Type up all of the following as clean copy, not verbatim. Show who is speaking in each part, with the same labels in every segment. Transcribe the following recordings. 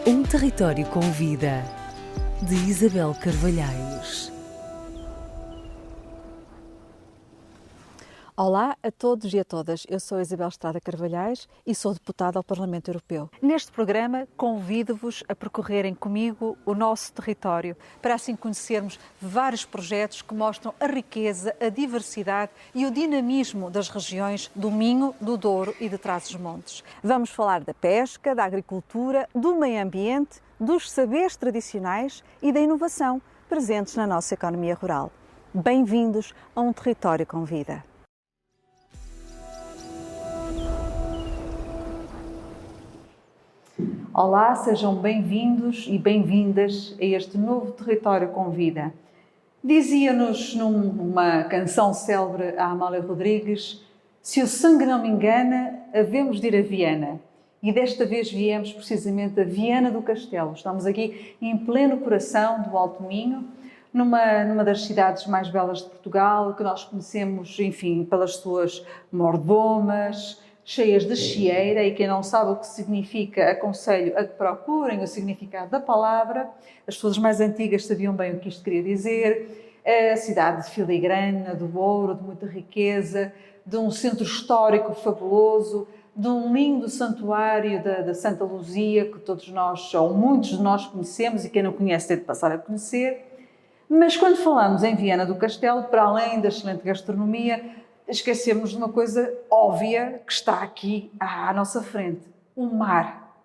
Speaker 1: Um território com vida, de Isabel Carvalhais.
Speaker 2: Olá a todos e a todas, eu sou Isabel Estrada Carvalhais e sou deputada ao Parlamento Europeu. Neste programa convido-vos a percorrerem comigo o nosso território para assim conhecermos vários projetos que mostram a riqueza, a diversidade e o dinamismo das regiões do Minho, do Douro e de Trás-os-Montes. Vamos falar da pesca, da agricultura, do meio ambiente, dos saberes tradicionais e da inovação presentes na nossa economia rural. Bem-vindos a um território com vida. Olá, sejam bem-vindos e bem-vindas a este novo território com vida. Dizia-nos numa canção célebre a Amália Rodrigues: se o sangue não me engana, havemos de ir a Viana. E desta vez viemos precisamente a Viana do Castelo. Estamos aqui em pleno coração do Alto Minho, numa das cidades mais belas de Portugal, que nós conhecemos, enfim, pelas suas mordomas, cheias de chieira, e quem não sabe o que significa, aconselho a que procurem o significado da palavra. As pessoas mais antigas sabiam bem o que isto queria dizer. A cidade de filigrana, do ouro, de muita riqueza, de um centro histórico fabuloso, de um lindo santuário da Santa Luzia, que todos nós, ou muitos de nós conhecemos, e quem não conhece tem de passar a conhecer. Mas quando falamos em Viana do Castelo, para além da excelente gastronomia, esquecemos de uma coisa óbvia que está aqui à nossa frente: o mar.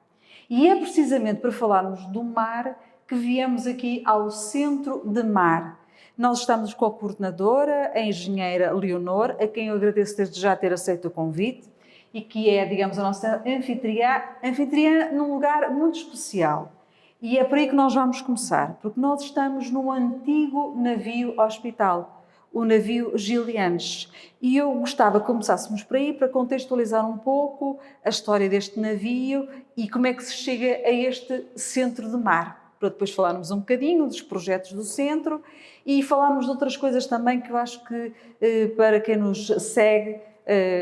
Speaker 2: E é precisamente para falarmos do mar que viemos aqui ao Centro de Mar. Nós estamos com a coordenadora, a engenheira Leonor, a quem eu agradeço desde já ter aceito o convite, e que é, digamos, a nossa anfitriã num lugar muito especial. E é por aí que nós vamos começar, porque nós estamos num antigo navio hospital, o navio Gilianes. E eu gostava que começássemos por aí para contextualizar um pouco a história deste navio e como é que se chega a este centro de mar, para depois falarmos um bocadinho dos projetos do centro e falarmos de outras coisas também que eu acho que, para quem nos segue,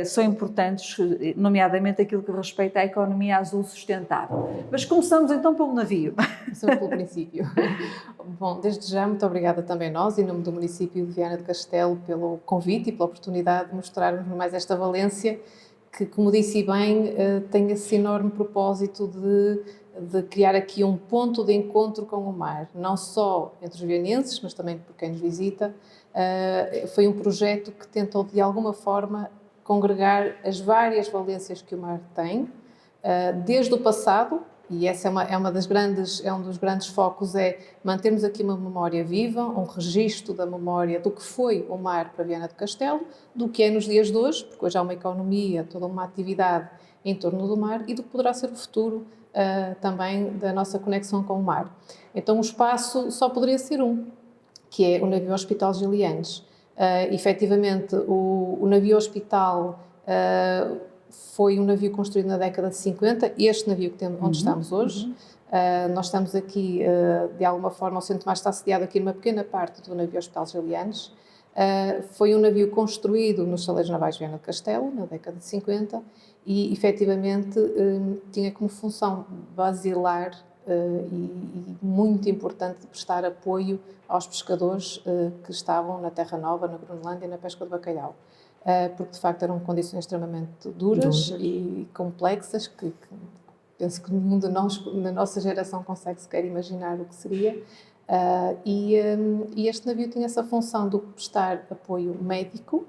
Speaker 2: são importantes, nomeadamente aquilo que respeita à economia azul sustentável. Mas começamos então pelo navio.
Speaker 3: Começamos pelo princípio. Bom, desde já, muito obrigada também a nós, em nome do município de Viana do Castelo, pelo convite e pela oportunidade de mostrarmos mais esta valência que, como disse bem, tem esse enorme propósito de criar aqui um ponto de encontro com o mar, não só entre os vianenses, mas também por quem nos visita. Foi um projeto que tentou, de alguma forma, congregar as várias valências que o mar tem, desde o passado, e essa é um dos grandes focos, é mantermos aqui uma memória viva, um registro da memória do que foi o mar para Viana do Castelo, do que é nos dias de hoje, porque hoje há uma economia, toda uma atividade em torno do mar, e do que poderá ser o futuro também da nossa conexão com o mar. Então o espaço só poderia ser um, que é o navio Hospital Gilianes. Efetivamente, o navio Hospital foi um navio construído na década de 50, este navio que temos, onde estamos hoje. Nós estamos aqui, de alguma forma, o Centro de Mar está sediado aqui numa pequena parte do navio Hospital Gilianes. Foi um navio construído nos Chaleiros Navais de Viana do Castelo, na década de 50, e, efetivamente, tinha como função basilar e muito importante de prestar apoio aos pescadores que estavam na Terra Nova, na Groenlândia, na pesca do bacalhau. Porque, de facto, eram condições extremamente duras e complexas, que penso que nenhum de nós, na nossa geração, consegue sequer imaginar o que seria. E este navio tinha essa função de prestar apoio médico,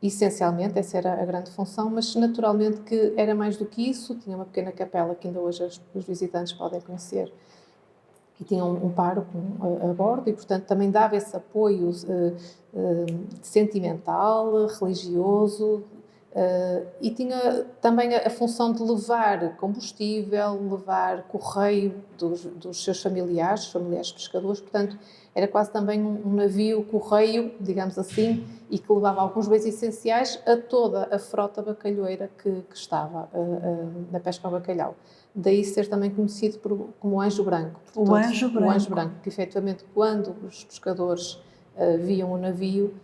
Speaker 3: essencialmente, essa era a grande função, mas naturalmente que era mais do que isso. Tinha uma pequena capela que ainda hoje os visitantes podem conhecer, e tinha um pároco a bordo, e portanto também dava esse apoio sentimental, religioso, e tinha também a função de levar combustível, levar correio dos seus familiares pescadores. Portanto, era quase também um navio correio, digamos assim, e que levava alguns bens essenciais a toda a frota bacalhoeira que estava na pesca ao bacalhau. Daí ser também conhecido como o Anjo Branco.
Speaker 2: O Anjo Branco.
Speaker 3: O Anjo Branco, que efetivamente, quando os pescadores viam o navio,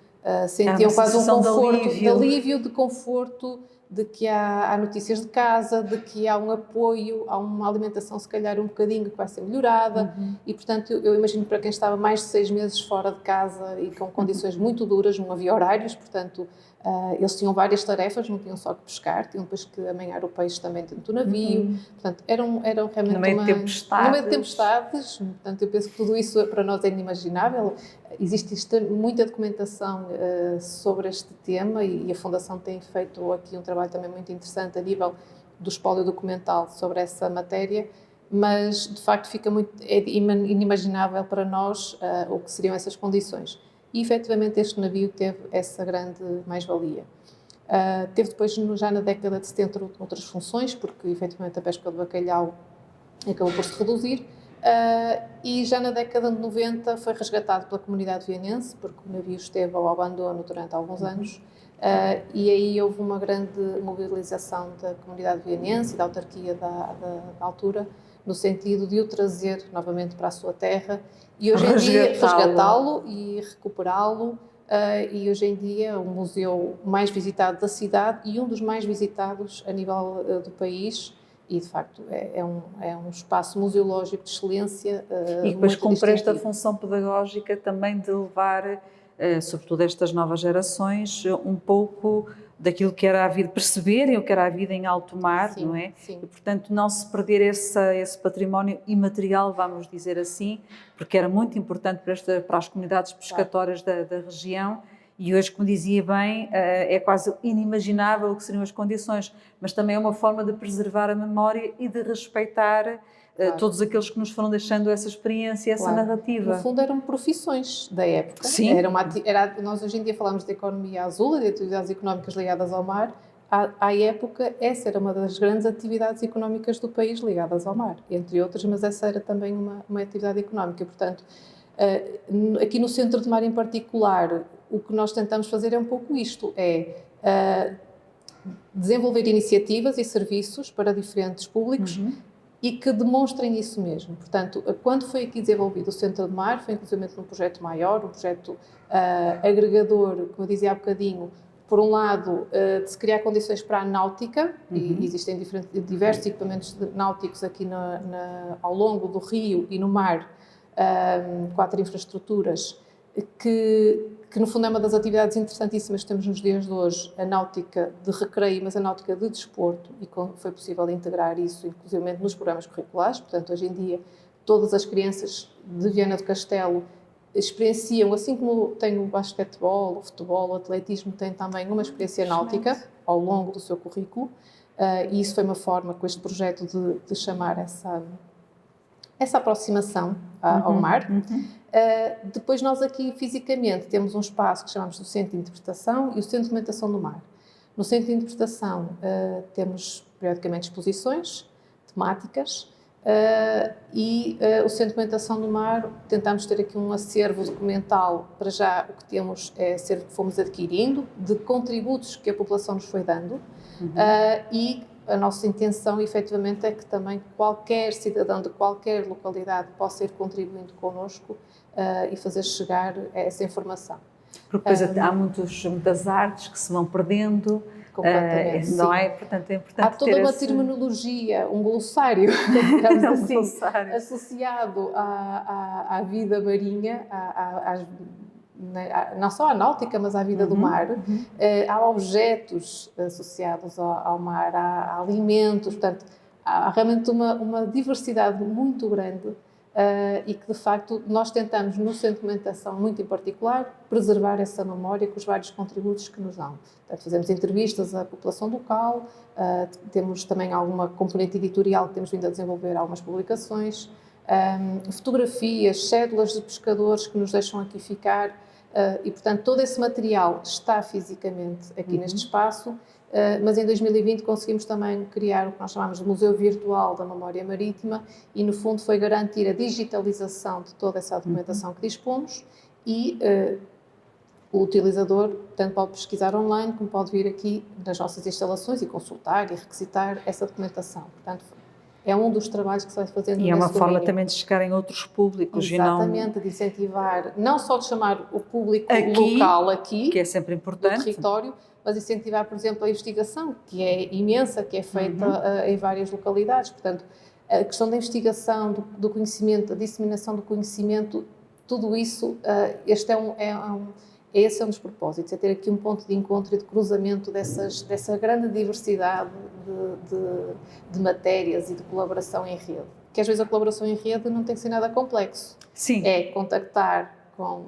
Speaker 3: sentiam quase um conforto, de alívio, de conforto, de que há notícias de casa, de que há um apoio, há uma alimentação se calhar um bocadinho que vai ser melhorada e, portanto, eu imagino que para quem estava mais de 6 meses fora de casa e com condições muito duras, não havia horários, portanto, eles tinham várias tarefas, não tinham só que pescar, tinham depois que amanhar o peixe também dentro do navio, portanto, eram realmente
Speaker 2: No meio de tempestades.
Speaker 3: No meio de tempestades, portanto, eu penso que tudo isso para nós é inimaginável. Existe muita documentação sobre este tema e a Fundação tem feito aqui um trabalho também muito interessante a nível do espólio documental sobre essa matéria, mas de facto é inimaginável para nós o que seriam essas condições. E efetivamente este navio teve essa grande mais-valia. Teve depois, já na década de 70, outras funções, porque efetivamente a pesca do bacalhau acabou por se reduzir, e já na década de 90 foi resgatado pela comunidade vienense, porque o navio esteve ao abandono durante alguns anos, e aí houve uma grande mobilização da comunidade vienense e da autarquia da altura, no sentido de o trazer novamente para a sua terra e hoje em dia resgatá-lo e recuperá-lo. E hoje em dia é o museu mais visitado da cidade e um dos mais visitados a nível do país. E, de facto, é um espaço museológico de excelência.
Speaker 2: E depois cumpre esta função pedagógica também de levar, sobretudo estas novas gerações, um pouco daquilo que era a vida, perceberem o que era a vida em alto mar, sim, não é?
Speaker 3: Sim.
Speaker 2: E, portanto, não se perder esse património imaterial, vamos dizer assim, porque era muito importante para as comunidades pescatórias da região. E hoje, como dizia bem, é quase inimaginável o que seriam as condições, mas também é uma forma de preservar a memória e de respeitar todos aqueles que nos foram deixando essa experiência, essa narrativa.
Speaker 3: No fundo eram profissões da época.
Speaker 2: Sim.
Speaker 3: Nós hoje em dia falamos de economia azul e de atividades económicas ligadas ao mar. À época, essa era uma das grandes atividades económicas do país ligadas ao mar, entre outras, mas essa era também uma atividade económica. Portanto, aqui no Centro de Mar em particular, o que nós tentamos fazer é um pouco isto, desenvolver iniciativas e serviços para diferentes públicos e que demonstrem isso mesmo. Portanto, quando foi aqui desenvolvido o Centro de Mar, foi inclusive num projeto maior, um projeto agregador, como eu dizia há bocadinho, por um lado, de se criar condições para a náutica, e existem diversos equipamentos náuticos aqui ao longo do rio e no mar, 4 infraestruturas, que no fundo é uma das atividades interessantíssimas que temos nos dias de hoje, a náutica de recreio, mas a náutica de desporto, e foi possível integrar isso, inclusive nos programas curriculares. Portanto, hoje em dia, todas as crianças de Viana do Castelo experienciam, assim como tem o basquetebol, o futebol, o atletismo, tem também uma experiência náutica ao longo do seu currículo, e isso foi uma forma, com este projeto, de chamar essa aproximação ao mar. Depois nós aqui fisicamente temos um espaço que chamamos do Centro de Interpretação e o Centro de Documentação do Mar. No Centro de Interpretação temos periodicamente exposições temáticas e o Centro de Documentação do Mar tentamos ter aqui um acervo documental. Para já o que temos é acervo que fomos adquirindo, de contributos que a população nos foi dando e a nossa intenção, efetivamente, é que também qualquer cidadão de qualquer localidade possa ir contribuindo connosco e fazer chegar essa informação.
Speaker 2: Porque depois há muitas artes que se vão perdendo,
Speaker 3: completamente,
Speaker 2: não é? Portanto, é importante
Speaker 3: há toda uma terminologia, um glossário, digamos assim,
Speaker 2: glossário
Speaker 3: associado à vida marinha, não só à náutica, mas à vida do mar. Há objetos associados ao mar, há alimentos, portanto, há realmente uma diversidade muito grande e que, de facto, nós tentamos, no Centro de Documentação, muito em particular, preservar essa memória com os vários contributos que nos dão. Portanto, fazemos entrevistas à população local, temos também alguma componente editorial que temos vindo a desenvolver, algumas publicações, fotografias, cédulas de pescadores que nos deixam aqui ficar, e, portanto, todo esse material está fisicamente aqui neste espaço, mas em 2020 conseguimos também criar o que nós chamamos de Museu Virtual da Memória Marítima e, no fundo, foi garantir a digitalização de toda essa documentação que dispomos e o utilizador tanto pode pesquisar online como pode vir aqui nas nossas instalações e consultar e requisitar essa documentação. Portanto, é um dos trabalhos que se vai fazendo
Speaker 2: E é uma
Speaker 3: nesse
Speaker 2: forma
Speaker 3: domínio.
Speaker 2: também de chegar em outros públicos
Speaker 3: Exatamente, de incentivar, não só de chamar o público
Speaker 2: Aqui,
Speaker 3: local aqui,
Speaker 2: que é sempre
Speaker 3: do
Speaker 2: importante.
Speaker 3: território, mas incentivar, por exemplo, a investigação, que é imensa, que é feita em várias localidades. Portanto, a questão da investigação, do conhecimento, a disseminação do conhecimento, tudo isso, esse é um dos propósitos, é ter aqui um ponto de encontro e de cruzamento dessa grande diversidade de matérias e de colaboração em rede. Que às vezes a colaboração em rede não tem que ser nada complexo.
Speaker 2: Sim.
Speaker 3: É contactar com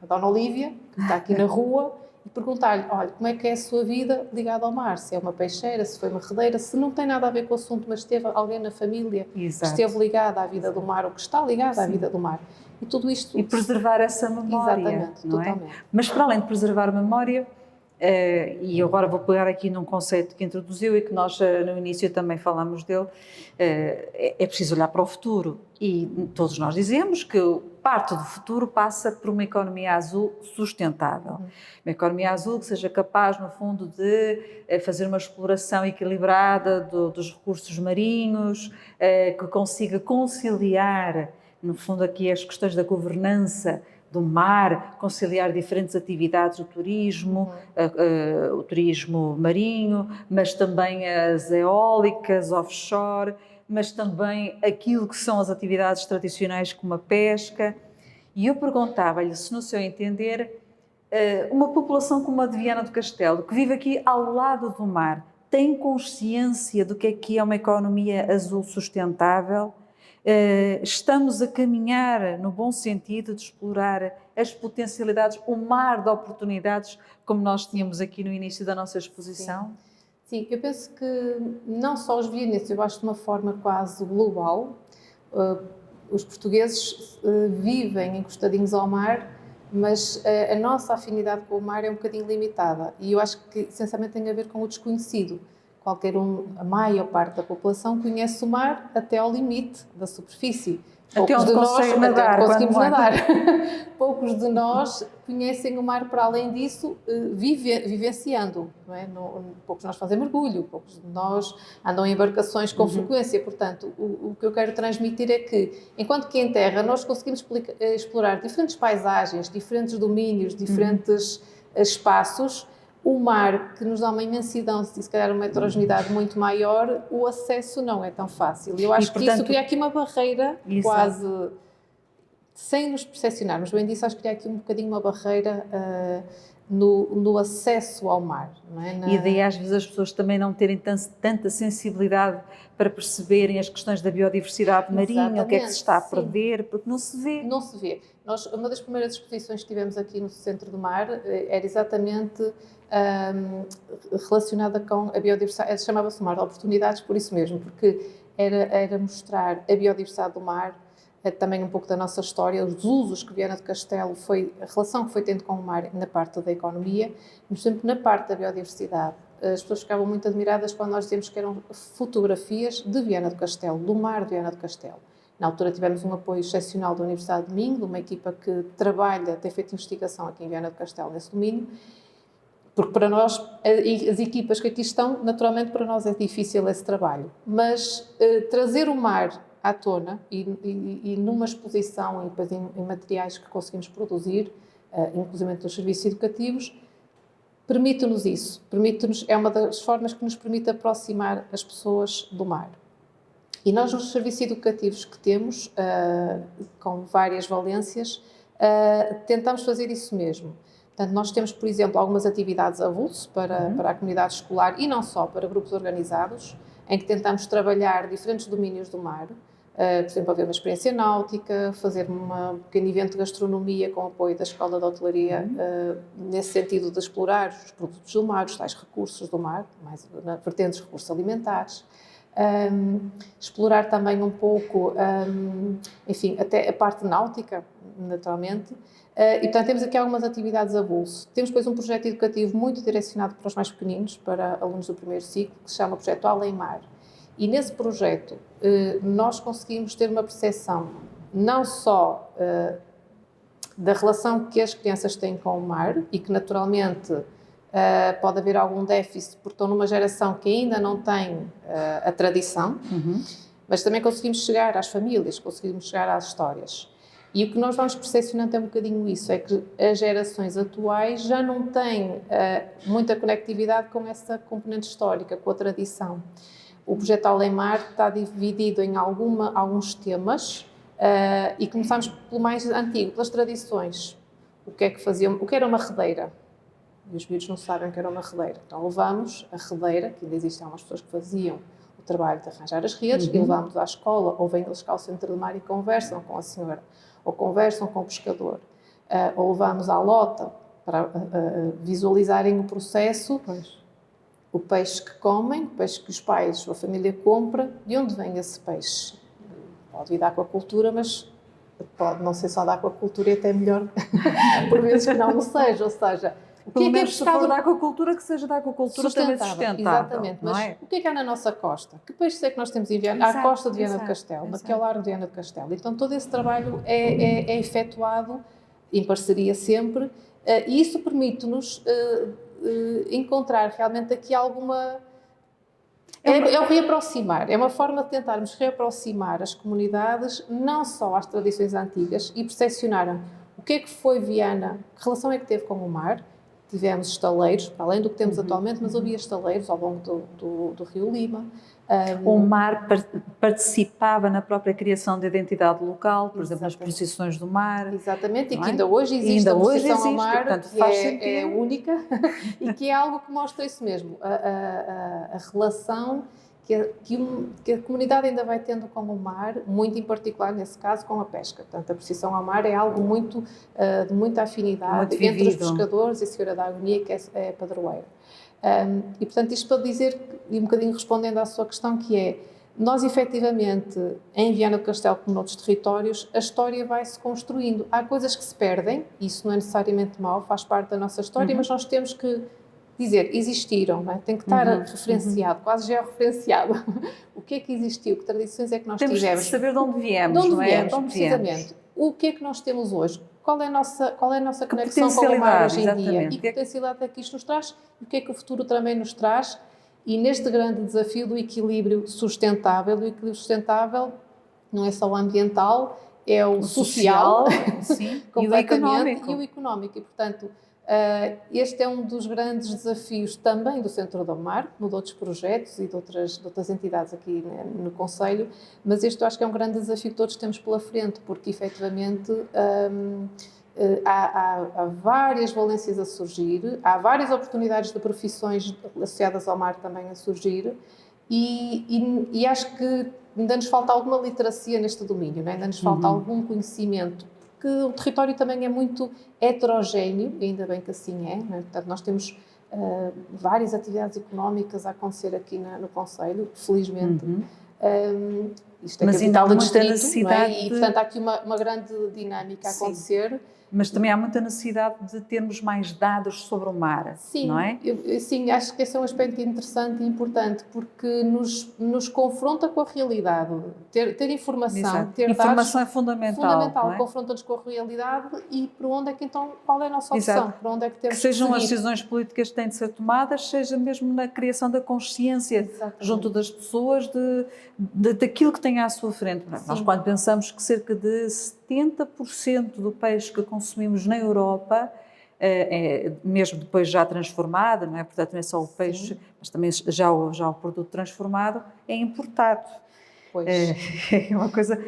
Speaker 3: a Dona Olívia, que está aqui na rua, e perguntar-lhe, olha, como é que é a sua vida ligada ao mar? Se é uma peixeira, se foi uma redeira, se não tem nada a ver com o assunto, mas esteve alguém na família que esteve ligado à vida do mar, ou que está ligado à vida do mar. E tudo isto...
Speaker 2: E preservar essa memória.
Speaker 3: Exatamente,
Speaker 2: não
Speaker 3: totalmente.
Speaker 2: É? Mas para além de preservar a memória, e agora vou pegar aqui num conceito que introduziu e que nós no início também falamos dele, é preciso olhar para o futuro. E todos nós dizemos que parte do futuro passa por uma economia azul sustentável. Uma economia azul que seja capaz, no fundo, de fazer uma exploração equilibrada dos recursos marinhos, que consiga conciliar, no fundo, aqui as questões da governança do mar, conciliar diferentes atividades, o turismo marinho, mas também as eólicas, offshore, mas também aquilo que são as atividades tradicionais como a pesca. E eu perguntava-lhe se, no seu entender, uma população como a de Viana do Castelo, que vive aqui ao lado do mar, tem consciência do que é uma economia azul sustentável? Estamos a caminhar no bom sentido de explorar as potencialidades, o mar de oportunidades, como nós tínhamos aqui no início da nossa exposição?
Speaker 3: Sim, eu penso que não só os vienenses, eu acho de uma forma quase global, os portugueses vivem encostadinhos ao mar, mas a nossa afinidade com o mar é um bocadinho limitada e eu acho que essencialmente tem a ver com o desconhecido. A maior parte da população conhece o mar até ao limite da superfície.
Speaker 2: Até onde conseguimos nadar.
Speaker 3: Poucos de nós conhecem o mar para além disso, vivenciando. Não é? Poucos de nós fazem mergulho, poucos de nós andam em embarcações com frequência. Portanto, o que eu quero transmitir é que, enquanto que em terra nós conseguimos explorar diferentes paisagens, diferentes domínios, diferentes espaços, o mar, que nos dá uma imensidão, se calhar uma heterogeneidade muito maior, o acesso não é tão fácil. E eu acho que isso cria aqui uma barreira, quase, sem nos percepcionarmos bem disso, acho que cria aqui um bocadinho uma barreira no acesso ao mar. Não é?
Speaker 2: E daí às vezes as pessoas também não terem tanta sensibilidade para perceberem as questões da biodiversidade marinha, o que é que se está a perder, porque não se vê.
Speaker 3: Não se vê. Uma das primeiras exposições que tivemos aqui no Centro do Mar era exatamente relacionada com a biodiversidade, chamava-se Mar de Oportunidades por isso mesmo, porque era mostrar a biodiversidade do mar, também um pouco da nossa história, os usos que Viana do Castelo a relação que foi tendo com o mar na parte da economia, mas sempre na parte da biodiversidade. As pessoas ficavam muito admiradas quando nós dizíamos que eram fotografias de Viana do Castelo, do mar de Viana do Castelo. Na altura tivemos um apoio excepcional da Universidade de Minho, de uma equipa que tem feito investigação aqui em Viana do Castelo nesse domínio, porque para nós, as equipas que aqui estão, naturalmente para nós é difícil esse trabalho, mas trazer o mar à tona e numa exposição e depois em materiais que conseguimos produzir, inclusive dos serviços educativos, permite-nos isso, é uma das formas que nos permite aproximar as pessoas do mar. E nós nos serviços educativos que temos, com várias valências, tentamos fazer isso mesmo. Portanto, nós temos, por exemplo, algumas atividades avulso para a comunidade escolar e não só, para grupos organizados, em que tentamos trabalhar diferentes domínios do mar. Por exemplo, haver uma experiência náutica, fazer um pequeno evento de gastronomia com apoio da Escola de Hotelaria, nesse sentido de explorar os produtos do mar, os tais recursos do mar, mais na vertente dos recursos alimentares. Explorar também um pouco, enfim, até a parte náutica, naturalmente. E, portanto, temos aqui algumas atividades avulso. Temos, depois, um projeto educativo muito direcionado para os mais pequeninos, para alunos do primeiro ciclo, que se chama Projeto Além Mar. E nesse projeto nós conseguimos ter uma percepção não só da relação que as crianças têm com o mar e que naturalmente pode haver algum déficit porque estão numa geração que ainda não tem a tradição, mas também conseguimos chegar às famílias, conseguimos chegar às histórias. E o que nós vamos percepcionando é um bocadinho isso, é que as gerações atuais já não têm muita conectividade com essa componente histórica, com a tradição. O projeto Alemar está dividido em alguns temas e começamos pelo mais antigo, pelas tradições. O que é que faziam? O que era uma redeira? E os miúdos não sabem o que era uma redeira. Então levamos a redeira, que ainda existem algumas pessoas que faziam o trabalho de arranjar as redes, e levamos à escola, ou vêm eles cá ao centro de mar e conversam com a senhora, ou conversam com o pescador, ou levamos à lota para visualizarem o processo, o peixe que comem, o peixe que os pais ou a família compra, de onde vem esse peixe? Pode vir da aquacultura, mas pode não ser só da aquacultura e até melhor, por vezes que não seja, ou seja, o que é que é
Speaker 2: se for da aquacultura, que seja da aquacultura também sustentável.
Speaker 3: Exatamente, mas o que é que há na nossa costa? Que peixes é que nós temos em Viana? À costa de Viana do Castelo, naquele largo de Viana do Castelo. Então todo esse trabalho é efetuado em parceria sempre, e isso permite-nos encontrar realmente aqui alguma... É o reaproximar, é uma forma de tentarmos reaproximar as comunidades não só às tradições antigas e percepcionar o que é que foi Viana, que relação é que teve com o mar. Tivemos estaleiros, para além do que temos atualmente, mas havia estaleiros ao longo do Rio Lima.
Speaker 2: O mar participava na própria criação da identidade local, por exemplo, nas procissões do mar.
Speaker 3: Exatamente, e que ainda hoje existe a procissão ao mar,
Speaker 2: portanto,
Speaker 3: que é única, e que é algo que mostra isso mesmo, a relação que a comunidade ainda vai tendo com o mar, muito em particular, nesse caso, com a pesca. Portanto, a procissão ao mar é algo muito, de muita afinidade entre os pescadores e a Senhora da Agonia, que é padroeira. E, portanto, isto para dizer, e um bocadinho respondendo à sua questão, que é, nós, efetivamente, em Viana do Castelo, como noutros territórios, a história vai-se construindo. Há coisas que se perdem, isso não é necessariamente mau, faz parte da nossa história, mas nós temos que dizer, existiram, não é? Tem que estar referenciado, quase georreferenciado. O que é que existiu? Que tradições é que nós tivemos?
Speaker 2: Temos de saber de onde viemos, não é?
Speaker 3: Precisamente. O que é que nós temos hoje? Qual é a nossa conexão com o mar hoje em dia? E que potencialidade é que isto nos traz? E o que é que o futuro também nos traz? E neste grande desafio do equilíbrio sustentável, o equilíbrio sustentável não é só o ambiental, é o social
Speaker 2: sim,
Speaker 3: completamente, e o económico. E, portanto, este é um dos grandes desafios também do Centro do Mar, de outros projetos e de outras entidades aqui no Concelho, mas este eu acho que é um grande desafio que todos temos pela frente, porque efetivamente há várias valências a surgir, há várias oportunidades de profissões associadas ao mar também a surgir, e acho que ainda nos falta alguma literacia neste domínio, não é? Ainda nos falta algum conhecimento, porque o território também é muito heterogéneo, e ainda bem que assim é, não é? Portanto, nós temos várias atividades económicas a acontecer aqui no Concelho, felizmente. Isto é
Speaker 2: mas
Speaker 3: capital do distrito,
Speaker 2: necessidade,
Speaker 3: não é? E, portanto, há aqui uma grande dinâmica a acontecer.
Speaker 2: Mas também há muita necessidade de termos mais dados sobre o mar,
Speaker 3: sim,
Speaker 2: não é?
Speaker 3: Sim, acho que esse é um aspecto interessante e importante, porque nos confronta com a realidade. Ter informação, ter
Speaker 2: informação
Speaker 3: dados,
Speaker 2: é fundamental. Não é?
Speaker 3: Confronta-nos com a realidade e para onde é que então, qual é a nossa opção? Para onde é que temos
Speaker 2: que sejam as decisões políticas que têm de ser tomadas, seja mesmo na criação da consciência junto das pessoas daquilo que têm à sua frente. Sim. Nós, quando pensamos que cerca de 70% do peixe que consumimos na Europa, mesmo depois já transformado, não é? Portanto, não é só o peixe, mas também já o produto transformado, é importado.
Speaker 3: Pois.
Speaker 2: É uma coisa...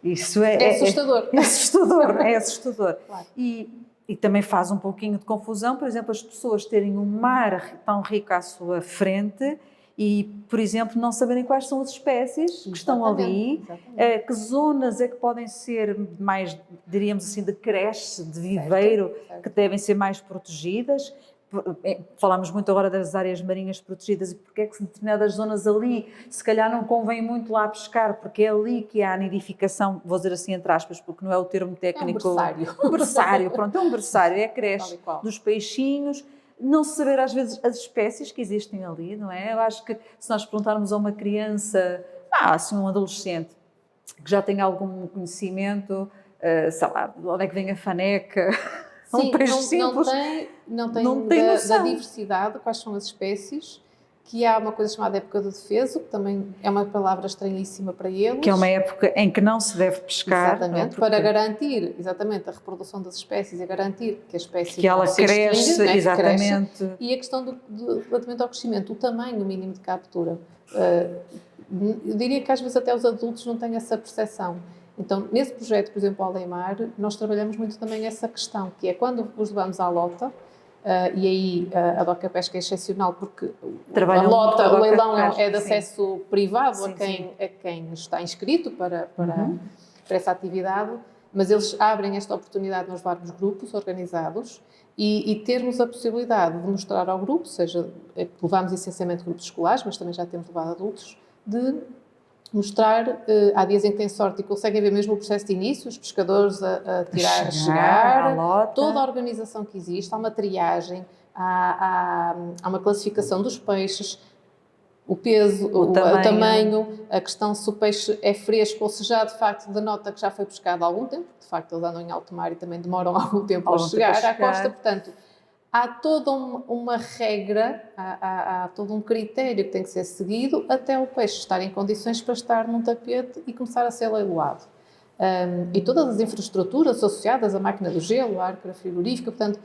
Speaker 2: Isso
Speaker 3: é assustador.
Speaker 2: É assustador. Claro. E também faz um pouquinho de confusão, por exemplo, as pessoas terem um mar tão rico à sua frente e, por exemplo, não saberem quais são as espécies que estão ali, que zonas é que podem ser mais, diríamos assim, de creche, de viveiro, que devem ser mais protegidas. Falamos muito agora das áreas marinhas protegidas e porque é que determinadas zonas ali, se calhar não convém muito lá pescar, porque é ali que há a nidificação, vou dizer assim entre aspas, porque não é o termo técnico.
Speaker 3: É um berçário.
Speaker 2: Um berçário, pronto, é um berçário, é a creche dos peixinhos. Não se saber às vezes as espécies que existem ali, não é? Eu acho que se nós perguntarmos a uma criança, assim um adolescente, que já tem algum conhecimento, sei lá, de onde é que vem a faneca,
Speaker 3: Sim,
Speaker 2: peixe simples.
Speaker 3: não tem
Speaker 2: não tem
Speaker 3: da
Speaker 2: noção.
Speaker 3: diversidade, quais são as espécies, que há uma coisa chamada época do defeso, que também é uma palavra estranhíssima para eles.
Speaker 2: Que é uma época em que não se deve pescar.
Speaker 3: Exatamente, para garantir exatamente a reprodução das espécies e garantir que a espécie
Speaker 2: que ela
Speaker 3: não se extingue,
Speaker 2: cresce,
Speaker 3: né, que
Speaker 2: exatamente.
Speaker 3: cresce. E a questão relativamente ao crescimento, o tamanho mínimo de captura. Eu diria que às vezes até os adultos não têm essa percepção. Então, nesse projeto, por exemplo, Aldeimar, nós trabalhamos muito também essa questão, que é quando os levamos à lota, e aí a Doca Pesca é excepcional porque
Speaker 2: Trabalham
Speaker 3: a lota,
Speaker 2: muito a
Speaker 3: o
Speaker 2: Doca
Speaker 3: leilão
Speaker 2: Pesca,
Speaker 3: é de acesso privado
Speaker 2: Sim,
Speaker 3: a quem está inscrito para essa atividade, mas eles abrem esta oportunidade de nós levarmos grupos organizados e termos a possibilidade de mostrar ao grupo, seja, levamos essencialmente grupos escolares, mas também já temos levado adultos, de mostrar, há dias em que têm sorte e conseguem ver mesmo o processo de início, os pescadores a chegar,
Speaker 2: à lota.
Speaker 3: toda a organização que existe, há uma triagem, há uma classificação dos peixes, o peso, o tamanho, a questão se o peixe é fresco ou se já de facto denota que já foi pescado há algum tempo, de facto eles andam em alto mar e também demoram algum tempo a chegar à costa, portanto há toda uma regra, há todo um critério que tem que ser seguido até o peixe estar em condições para estar num tapete e começar a ser leiloado. E todas as infraestruturas associadas à máquina do gelo, à arca frigorífica, portanto,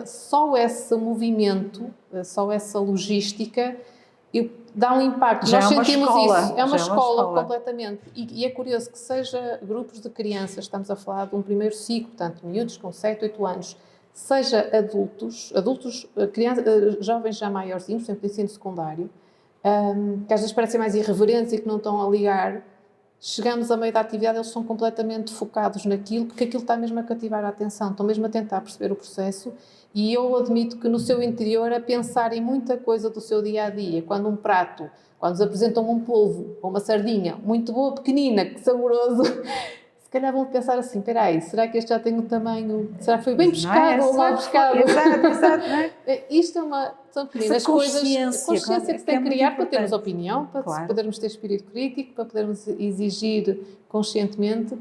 Speaker 3: só esse movimento, só essa logística, dá um impacto.
Speaker 2: Já
Speaker 3: nós
Speaker 2: é uma
Speaker 3: sentimos
Speaker 2: escola,
Speaker 3: isso, é uma
Speaker 2: já
Speaker 3: escola completamente. E é curioso que seja grupos de crianças, estamos a falar de um primeiro ciclo, portanto, miúdos com 7, 8 anos, seja adultos, crianças, jovens já maiorzinhos, por exemplo, de ensino secundário, que às vezes parecem mais irreverentes e que não estão a ligar. Chegamos a meio da atividade, eles são completamente focados naquilo, porque aquilo está mesmo a cativar a atenção, estão mesmo a tentar perceber o processo e eu admito que no seu interior a pensar em muita coisa do seu dia-a-dia, quando quando nos apresentam um polvo ou uma sardinha muito boa, pequenina, que saboroso, se calhar vão pensar assim, espera aí, será que este já tem o tamanho, será que foi bem pescado ou mal pescado?
Speaker 2: Exato.
Speaker 3: Isto são pequenas coisas, consciência que se tem que criar para termos
Speaker 2: importante.
Speaker 3: opinião, para podermos ter espírito crítico, para podermos exigir conscientemente.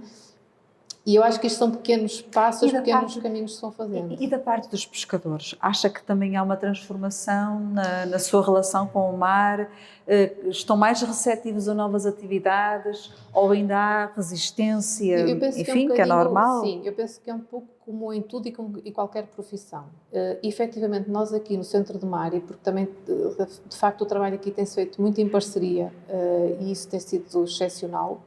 Speaker 3: E eu acho que isto são pequenos passos, pequenos caminhos que se vão fazendo.
Speaker 2: E da parte dos pescadores, acha que também há uma transformação na sua relação com o mar? Estão mais receptivos a novas atividades? Ou ainda há resistência, enfim, que é normal?
Speaker 3: Sim, eu penso que é um pouco como em tudo e qualquer profissão. Efetivamente, nós aqui no Centro de Mar, e porque também, de facto, o trabalho aqui tem-se feito muito em parceria, e isso tem sido excepcional.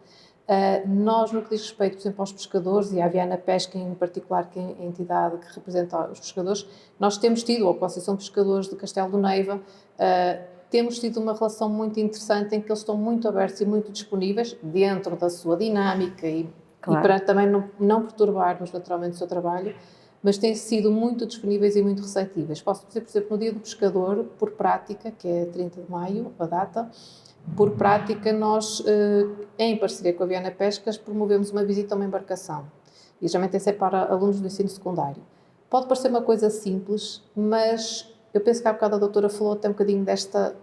Speaker 3: Nós, no que diz respeito, por exemplo, aos pescadores e à Viana Pesca em particular, que é a entidade que representa os pescadores, nós temos tido, ou a Associação de Pescadores de Castelo do Neiva, temos tido uma relação muito interessante em que eles estão muito abertos e muito disponíveis dentro da sua dinâmica e para também não perturbarmos naturalmente o seu trabalho, mas têm sido muito disponíveis e muito receptíveis. Posso dizer, por exemplo, no Dia do Pescador, por prática, que é 30 de maio, a data, por prática, nós, em parceria com a Viana Pescas, promovemos uma visita a uma embarcação. E geralmente esse é para alunos do ensino secundário. Pode parecer uma coisa simples, mas eu penso que há bocado a doutora falou até um bocadinho desta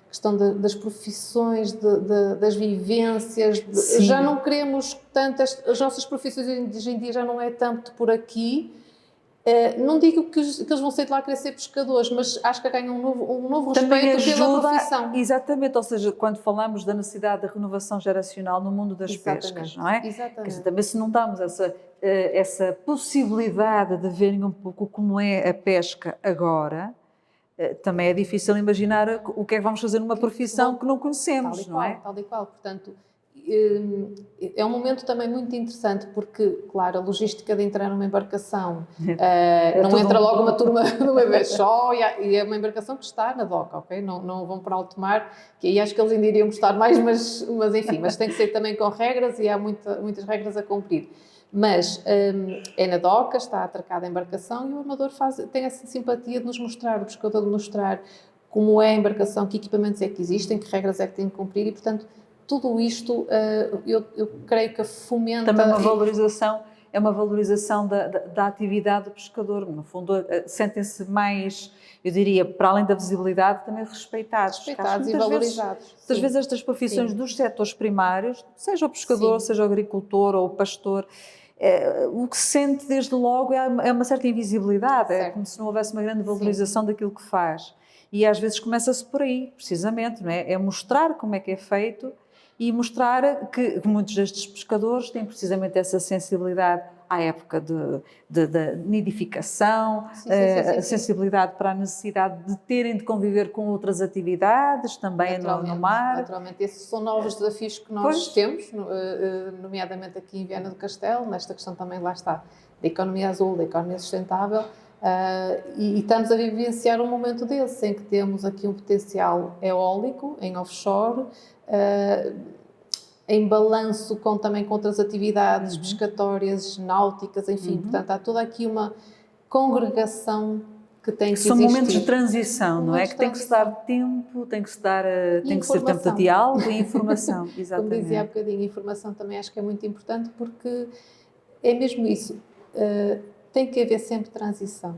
Speaker 3: questão das profissões, das vivências. Já não queremos tanto, as nossas profissões hoje em dia já não é tanto por aqui. Não digo que eles vão sair de lá querer ser pescadores, mas acho que ganham um novo respeito pela profissão.
Speaker 2: Exatamente, ou seja, quando falamos da necessidade da renovação geracional no mundo das pescas, não é?
Speaker 3: Exatamente.
Speaker 2: Quer dizer, também se não damos essa possibilidade de verem um pouco como é a pesca agora, também é difícil imaginar o que é que vamos fazer numa profissão que não conhecemos, não é?
Speaker 3: Tal e qual, portanto, é um momento também muito interessante porque, claro, a logística de entrar numa embarcação não entra logo uma turma de uma vez só e é uma embarcação que está na doca, ok? Não vão para alto mar, que aí acho que eles ainda iriam gostar mais, mas enfim, mas tem que ser também com regras e há muitas regras a cumprir. Mas é na doca, está atracada a embarcação e o armador tem essa simpatia de nos mostrar, o pescador de mostrar como é a embarcação, que equipamentos é que existem, que regras é que tem que cumprir e, portanto, tudo isto eu creio que fomenta...
Speaker 2: Também é uma valorização da atividade do pescador. No fundo, sentem-se mais, eu diria, para além da visibilidade, também respeitados
Speaker 3: e valorizados.
Speaker 2: Muitas vezes estas profissões dos setores primários, seja o pescador, seja o agricultor ou o pastor, o que se sente desde logo é uma certa invisibilidade, é
Speaker 3: Certo.
Speaker 2: como se não houvesse uma grande valorização daquilo que faz. E às vezes começa-se por aí, precisamente, não é? É mostrar como é que é feito e mostrar que muitos destes pescadores têm precisamente essa sensibilidade à época de nidificação, a sensibilidade para a necessidade de terem de conviver com outras atividades também no mar.
Speaker 3: Naturalmente, esses são novos desafios que nós
Speaker 2: Pois.
Speaker 3: temos, nomeadamente aqui em Viana do Castelo, nesta questão também, lá está, da economia azul, da economia sustentável, e estamos a vivenciar um momento desse, em que temos aqui um potencial eólico, em offshore, em balanço também com outras atividades pescatórias, náuticas, enfim, portanto há toda aqui uma congregação que tem que
Speaker 2: São
Speaker 3: existir.
Speaker 2: momentos de transição, não é?
Speaker 3: Momentos
Speaker 2: Que
Speaker 3: de
Speaker 2: tem que se dar tempo, tem que se dar, tem que ser tempo de
Speaker 3: informação.
Speaker 2: diálogo e informação,
Speaker 3: Como
Speaker 2: exatamente.
Speaker 3: dizia há bocadinho, a informação também acho que é muito importante porque é mesmo isso. Tem que haver sempre transição,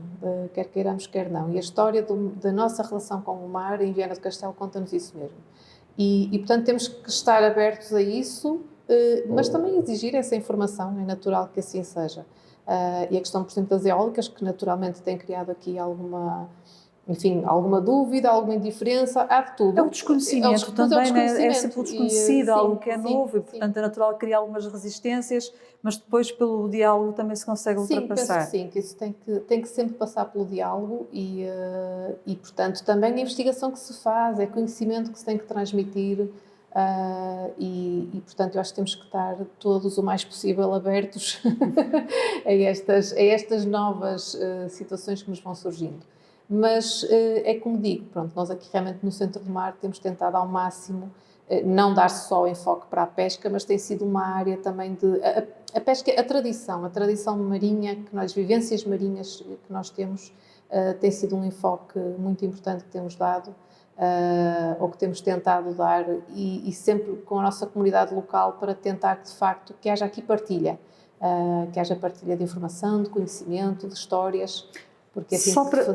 Speaker 3: quer queiramos, quer não. E a história da nossa relação com o mar em Viana do Castelo conta-nos isso mesmo. E, portanto, temos que estar abertos a isso, mas também exigir essa informação, é natural que assim seja. E a questão, por exemplo, das eólicas, que naturalmente tem criado aqui alguma dúvida, alguma indiferença, há de tudo.
Speaker 2: É o desconhecimento também, né? É sempre o desconhecido, algo que é novo e, portanto, é natural criar algumas resistências, mas depois, pelo diálogo, também se consegue ultrapassar.
Speaker 3: Penso que sim, que isso tem que sempre passar pelo diálogo e, portanto, também a investigação que se faz, é conhecimento que se tem que transmitir e, portanto, eu acho que temos que estar todos o mais possível abertos a estas novas situações que nos vão surgindo. Mas é como digo, pronto, nós aqui realmente no Centro do Mar temos tentado ao máximo não dar só enfoque para a pesca, mas tem sido uma área também de... A pesca, a tradição marinha, as vivências marinhas que nós temos, tem sido um enfoque muito importante que temos dado, ou que temos tentado dar, e sempre com a nossa comunidade local para tentar que, de facto, que haja aqui partilha, que haja partilha de informação, de conhecimento, de histórias...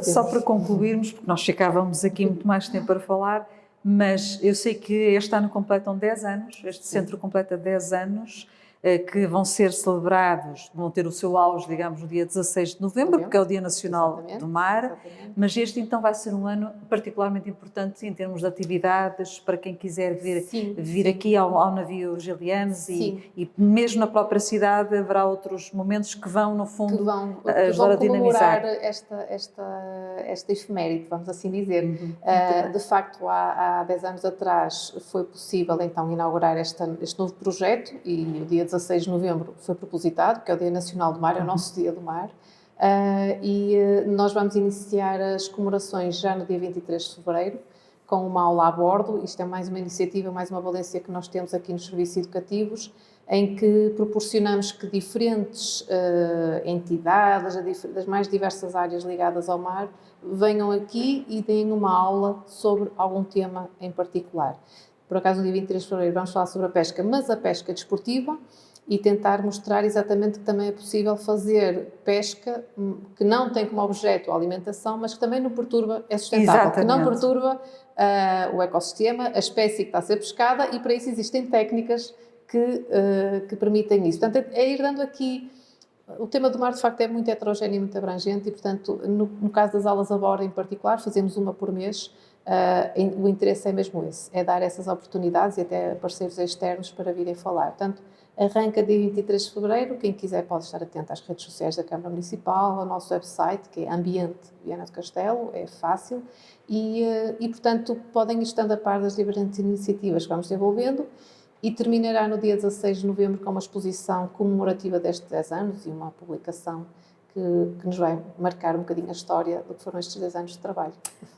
Speaker 2: Só para concluirmos, porque nós ficávamos aqui muito mais tempo para falar, mas eu sei que este ano completam 10 anos, este centro completa 10 anos, que vão ser celebrados, vão ter o seu auge, digamos, no dia 16 de novembro, porque é o Dia Nacional do Mar, mas este então vai ser um ano particularmente importante em termos de atividades, para quem quiser vir aqui ao navio Gilianes e mesmo na própria cidade haverá outros momentos que vão, no fundo,
Speaker 3: ajudar a dinamizar esta efeméride, vamos assim dizer. De facto, há 10 anos atrás foi possível então inaugurar este novo projeto e o dia 16 de novembro foi propositado, que é o Dia Nacional do Mar, é o nosso Dia do Mar, nós vamos iniciar as comemorações já no dia 23 de fevereiro, com uma aula a bordo. Isto é mais uma iniciativa, mais uma valência que nós temos aqui nos serviços educativos, em que proporcionamos que diferentes entidades, das mais diversas áreas ligadas ao mar, venham aqui e deem uma aula sobre algum tema em particular. Por acaso, no dia 23 de fevereiro vamos falar sobre a pesca, mas a pesca desportiva, e tentar mostrar exatamente que também é possível fazer pesca que não tem como objeto a alimentação, mas que também não perturba, é sustentável, que não perturba o ecossistema, a espécie que está a ser pescada, e para isso existem técnicas que permitem isso. Portanto, é ir dando aqui... O tema do mar, de facto, é muito heterogéneo e muito abrangente e, portanto, no caso das aulas a bordo em particular, fazemos uma por mês. O interesse é mesmo esse, é dar essas oportunidades e até parceiros externos para virem falar. Portanto, arranca dia 23 de fevereiro, quem quiser pode estar atento às redes sociais da Câmara Municipal, ao nosso website, que é Ambiente Viana do Castelo, é fácil, e portanto, podem ir estando a par das diferentes iniciativas que vamos desenvolvendo, e terminará no dia 16 de novembro com uma exposição comemorativa destes 10 anos e uma publicação que nos vai marcar um bocadinho a história do que foram estes 10 anos de trabalho.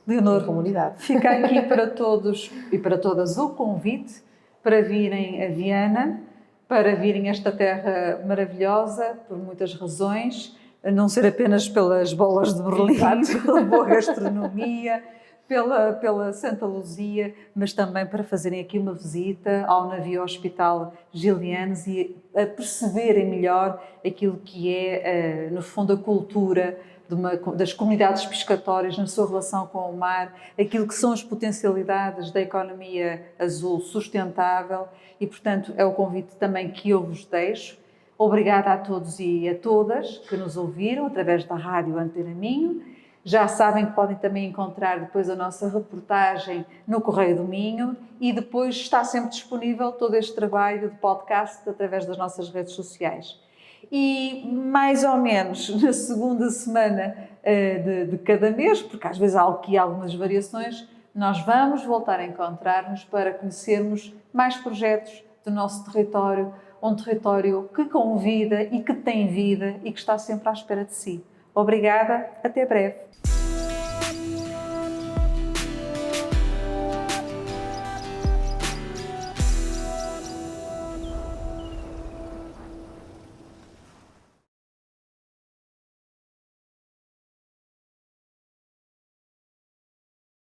Speaker 2: Leonor,
Speaker 3: em comunidade.
Speaker 2: Fica aqui para todos e para todas o convite para virem a Viana, para virem a esta terra maravilhosa, por muitas razões, a não ser apenas pelas bolas de Berlim, pela boa gastronomia, pela Santa Luzia, mas também para fazerem aqui uma visita ao navio Hospital Gilianes e a perceberem melhor aquilo que é, no fundo, a cultura das comunidades pescatórias na sua relação com o mar, aquilo que são as potencialidades da economia azul sustentável e, portanto, é o convite também que eu vos deixo. Obrigada a todos e a todas que nos ouviram através da Rádio Antena Minho. Já sabem que podem também encontrar depois a nossa reportagem no Correio do Minho e depois está sempre disponível todo este trabalho de podcast através das nossas redes sociais. E mais ou menos na segunda semana de cada mês, porque às vezes há aqui algumas variações, nós vamos voltar a encontrar-nos para conhecermos mais projetos do nosso território, um território que convida e que tem vida e que está sempre à espera de si. Obrigada, até breve.